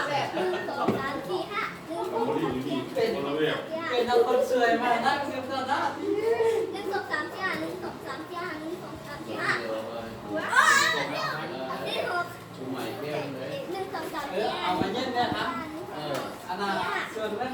2 3 4 5 1 2 3 4 5 เป็นเป็นเอาคนสวยมานั่งเสียบต่อหน้าที่ 1 2 3 4 5 1 2 3 4 5 1 2 3 4 5นี่6 ชูใหม่เพี้ยนเลย 1 2 3 4 5 เอามาเย็นเนี่ยครับอันน่ะส่วนนั้น